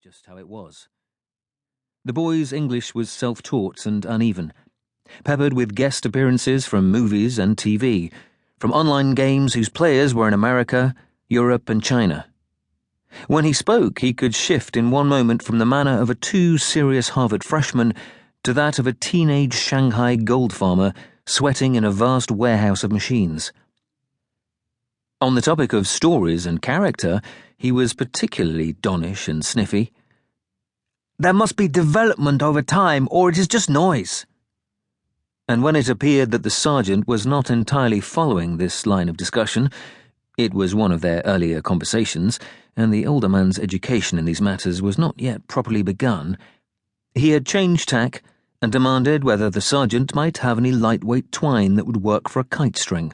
just how it was. The boy's English was self-taught and uneven, peppered with guest appearances from movies and TV, from online games whose players were in America, Europe, and China. When he spoke, he could shift in one moment from the manner of a too-serious Harvard freshman to that of a teenage Shanghai gold farmer sweating in a vast warehouse of machines. On the topic of stories and character, he was particularly donnish and sniffy. "There must be development over time, or it is just noise." And when it appeared that the sergeant was not entirely following this line of discussion, it was one of their earlier conversations, and the older man's education in these matters was not yet properly begun, he had changed tack and demanded whether the sergeant might have any lightweight twine that would work for a kite string,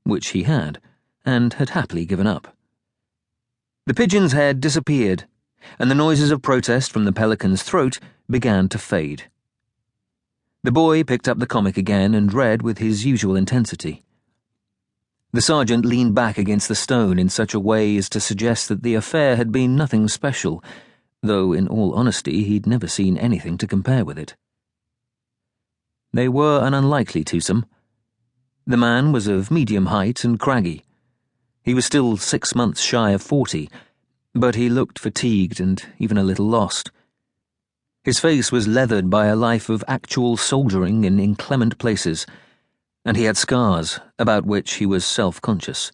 which he had, and had happily given up. The pigeon's head disappeared, and the noises of protest from the pelican's throat began to fade. The boy picked up the comic again and read with his usual intensity. The sergeant leaned back against the stone in such a way as to suggest that the affair had been nothing special, though in all honesty he'd never seen anything to compare with it. They were an unlikely twosome. The man was of medium height and craggy. He was still 6 months shy of 40, but he looked fatigued and even a little lost. His face was leathered by a life of actual soldiering in inclement places, and he had scars about which he was self-conscious.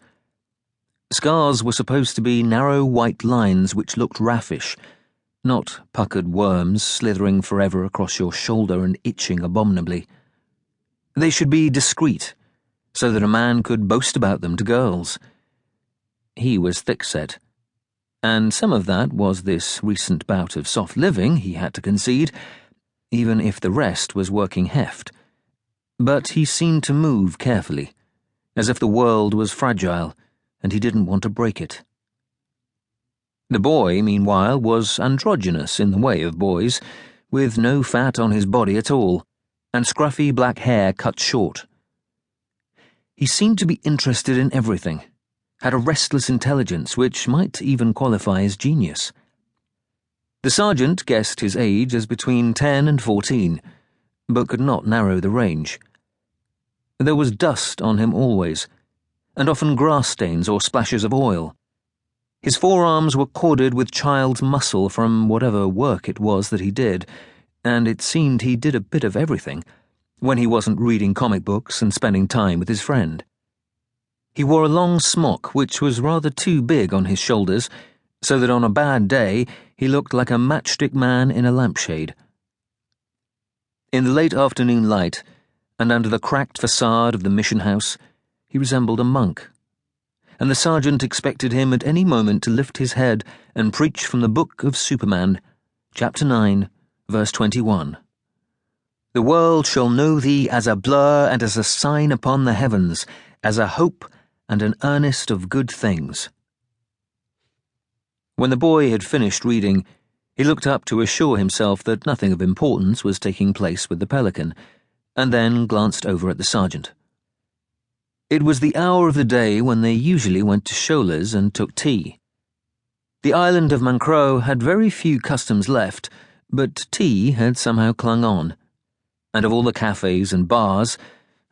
Scars were supposed to be narrow white lines which looked raffish, not puckered worms slithering forever across your shoulder and itching abominably. They should be discreet, so that a man could boast about them to girls. He was thick-set, and some of that was this recent bout of soft living, he had to concede, even if the rest was working heft. But he seemed to move carefully, as if the world was fragile, and he didn't want to break it. The boy, meanwhile, was androgynous in the way of boys, with no fat on his body at all, and scruffy black hair cut short. He seemed to be interested in everything, had a restless intelligence which might even qualify as genius. The sergeant guessed his age as between 10 and 14, but could not narrow the range. There was dust on him always, and often grass stains or splashes of oil. His forearms were corded with child's muscle from whatever work it was that he did, and it seemed he did a bit of everything, when he wasn't reading comic books and spending time with his friend. He wore a long smock which was rather too big on his shoulders, so that on a bad day he looked like a matchstick man in a lampshade. In the late afternoon light, and under the cracked facade of the mission house, he resembled a monk, and the sergeant expected him at any moment to lift his head and preach from the Book of Superman, chapter 9, verse 21. "The world shall know thee as a blur and as a sign upon the heavens, as a hope and an earnest of good things." When the boy had finished reading, he looked up to assure himself that nothing of importance was taking place with the pelican, and then glanced over at the sergeant. It was the hour of the day when they usually went to Shola's and took tea. The island of Mancreu had very few customs left, but tea had somehow clung on, and of all the cafes and bars,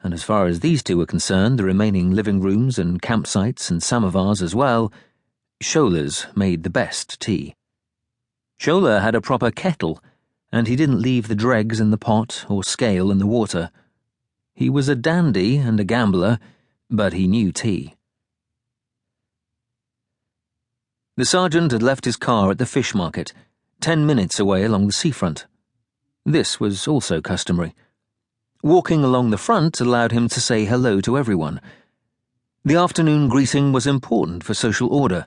and as far as these two were concerned, the remaining living rooms and campsites and samovars as well, Shola's made the best tea. Shola had a proper kettle, and he didn't leave the dregs in the pot or scale in the water. He was a dandy and a gambler, but he knew tea. The sergeant had left his car at the fish market, 10 minutes away along the seafront. This was also customary. Walking along the front allowed him to say hello to everyone. The afternoon greeting was important for social order.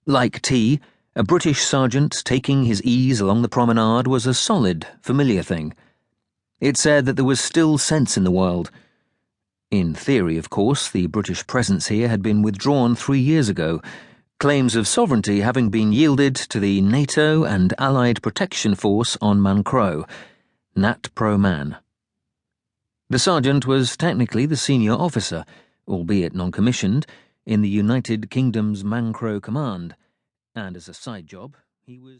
Like tea, a British sergeant taking his ease along the promenade was a solid, familiar thing. It said that there was still sense in the world. In theory, of course, the British presence here had been withdrawn 3 years ago, claims of sovereignty having been yielded to the NATO and Allied Protection Force on Mancreu, Nat Pro Man. The sergeant was technically the senior officer, albeit non-commissioned, in the United Kingdom's Mancreu Command, and as a side job, he was